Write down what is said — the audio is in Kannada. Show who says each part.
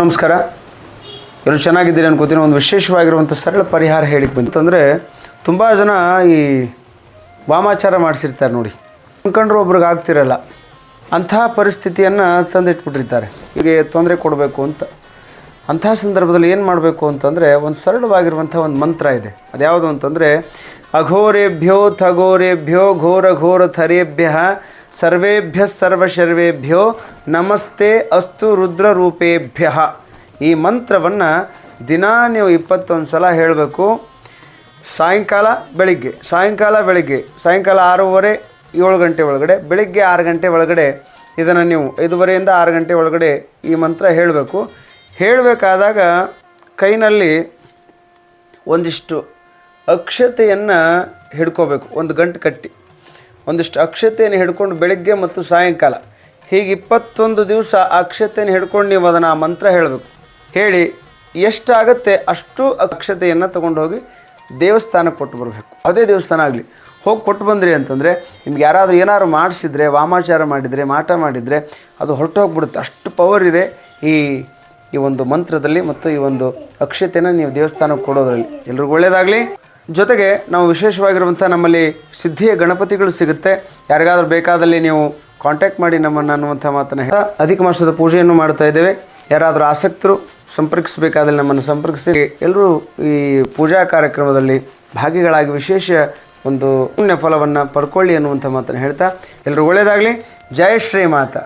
Speaker 1: ನಮಸ್ಕಾರ. ಎಲ್ಲರೂ ಚೆನ್ನಾಗಿದ್ದೀರಿ ಅನ್ಕೋತೀನಿ. ಒಂದು ವಿಶೇಷವಾಗಿರುವಂಥ ಸರಳ ಪರಿಹಾರ ಹೇಳಿಕ್ಕೆ ಬಂತಂದರೆ, ತುಂಬ ಜನ ಈ ವಾಮಾಚಾರ ಮಾಡಿಸಿರ್ತಾರೆ ನೋಡಿ, ಅಂದ್ಕೊಂಡ್ರು ಒಬ್ರಿಗೆ ಆಗ್ತಿರಲ್ಲ. ಅಂತಹ ಪರಿಸ್ಥಿತಿಯನ್ನು ತಂದಿಟ್ಬಿಟ್ಟಿರ್ತಾರೆ, ಹೀಗೆ ತೊಂದರೆ ಕೊಡಬೇಕು ಅಂತ. ಅಂತಹ ಸಂದರ್ಭದಲ್ಲಿ ಏನು ಮಾಡಬೇಕು ಅಂತಂದರೆ, ಒಂದು ಸರಳವಾಗಿರುವಂಥ ಒಂದು ಮಂತ್ರ ಇದೆ. ಅದು ಯಾವುದು ಅಂತಂದರೆ, ಅಘೋರೇಭ್ಯೋ ಥಘೋರೇಭ್ಯೋ ಘೋರ ಘೋರ ಥರೇಭ್ಯ ಸರ್ವೇಭ್ಯ ಸರ್ವಶರ್ವೇಭ್ಯೋ ನಮಸ್ತೆ ಅಸ್ತು ರುದ್ರರೂಪೇಭ್ಯ. ಈ ಮಂತ್ರವನ್ನು ದಿನಾ ನೀವು 21 ಸಲ ಹೇಳಬೇಕು. ಸಾಯಂಕಾಲ ಬೆಳಿಗ್ಗೆ, ಸಾಯಂಕಾಲ 6:30 7 ಗಂಟೆ ಒಳಗಡೆ, ಬೆಳಿಗ್ಗೆ 6 ಗಂಟೆ ಒಳಗಡೆ ಇದನ್ನು ನೀವು 5:30ಯಿಂದ 6 ಗಂಟೆ ಒಳಗಡೆ ಈ ಮಂತ್ರ ಹೇಳಬೇಕು. ಹೇಳಬೇಕಾದಾಗ ಕೈನಲ್ಲಿ ಒಂದಿಷ್ಟು ಅಕ್ಷತೆಯನ್ನು ಹಿಡ್ಕೋಬೇಕು. ಒಂದು ಗಂಟು ಕಟ್ಟಿ ಒಂದಿಷ್ಟು ಅಕ್ಷತೆಯನ್ನು ಹಿಡ್ಕೊಂಡು ಬೆಳಗ್ಗೆ ಮತ್ತು ಸಾಯಂಕಾಲ ಹೀಗೆ 21 ದಿವಸ ಅಕ್ಷತೆಯನ್ನು ಹಿಡ್ಕೊಂಡು ನೀವು ಅದನ್ನು ಆ ಮಂತ್ರ ಹೇಳಬೇಕು. ಹೇಳಿ ಎಷ್ಟಾಗುತ್ತೆ ಅಷ್ಟು ಅಕ್ಷತೆಯನ್ನು ತೊಗೊಂಡು ಹೋಗಿ ದೇವಸ್ಥಾನಕ್ಕೆ ಕೊಟ್ಟು ಬರಬೇಕು. ಯಾವುದೇ ದೇವಸ್ಥಾನ ಆಗಲಿ ಹೋಗಿ ಕೊಟ್ಟು ಬಂದ್ರಿ ಅಂತಂದರೆ, ನಿಮ್ಗೆ ಏನಾದ್ರು ಮಾಡಿಸಿದರೆ, ವಾಮಾಚಾರ ಮಾಡಿದರೆ, ಮಾಟ ಮಾಡಿದರೆ ಅದು ಹೊರಟೋಗ್ಬಿಡುತ್ತೆ. ಅಷ್ಟು ಪವರ್ ಇದೆ ಈ ಒಂದು ಮಂತ್ರದಲ್ಲಿ ಮತ್ತು ಈ ಒಂದು ಅಕ್ಷತೆಯನ್ನು ನೀವು ದೇವಸ್ಥಾನಕ್ಕೆ ಕೊಡೋದ್ರಲ್ಲಿ. ಎಲ್ರಿಗೂ ಒಳ್ಳೆಯದಾಗಲಿ. ಜೊತೆಗೆ ನಾವು ವಿಶೇಷವಾಗಿರುವಂಥ ನಮ್ಮಲ್ಲಿ ಸಿದ್ಧಿಯ ಗಣಪತಿಗಳು ಸಿಗುತ್ತೆ. ಯಾರಿಗಾದ್ರೂ ಬೇಕಾದಲ್ಲಿ ನೀವು ಕಾಂಟ್ಯಾಕ್ಟ್ ಮಾಡಿ ನಮ್ಮನ್ನು ಅನ್ನುವಂಥ ಮಾತನ್ನು ಅಧಿಕ ಮಾಸದ ಪೂಜೆಯನ್ನು ಮಾಡ್ತಾ ಇದ್ದೇವೆ. ಯಾರಾದರೂ ಆಸಕ್ತರು ಸಂಪರ್ಕಿಸಬೇಕಾದಲ್ಲಿ ನಮ್ಮನ್ನು ಸಂಪರ್ಕಿಸಿ. ಎಲ್ಲರೂ ಈ ಪೂಜಾ ಕಾರ್ಯಕ್ರಮದಲ್ಲಿ ಭಾಗಿಗಳಾಗಿ ವಿಶೇಷ ಒಂದು ಪುಣ್ಯ ಫಲವನ್ನು ಪಡ್ಕೊಳ್ಳಿ ಅನ್ನುವಂಥ ಮಾತನ್ನು ಹೇಳ್ತಾ, ಎಲ್ಲರೂ ಒಳ್ಳೆಯದಾಗಲಿ. ಜಯ ಶ್ರೀ ಮಾತಾ.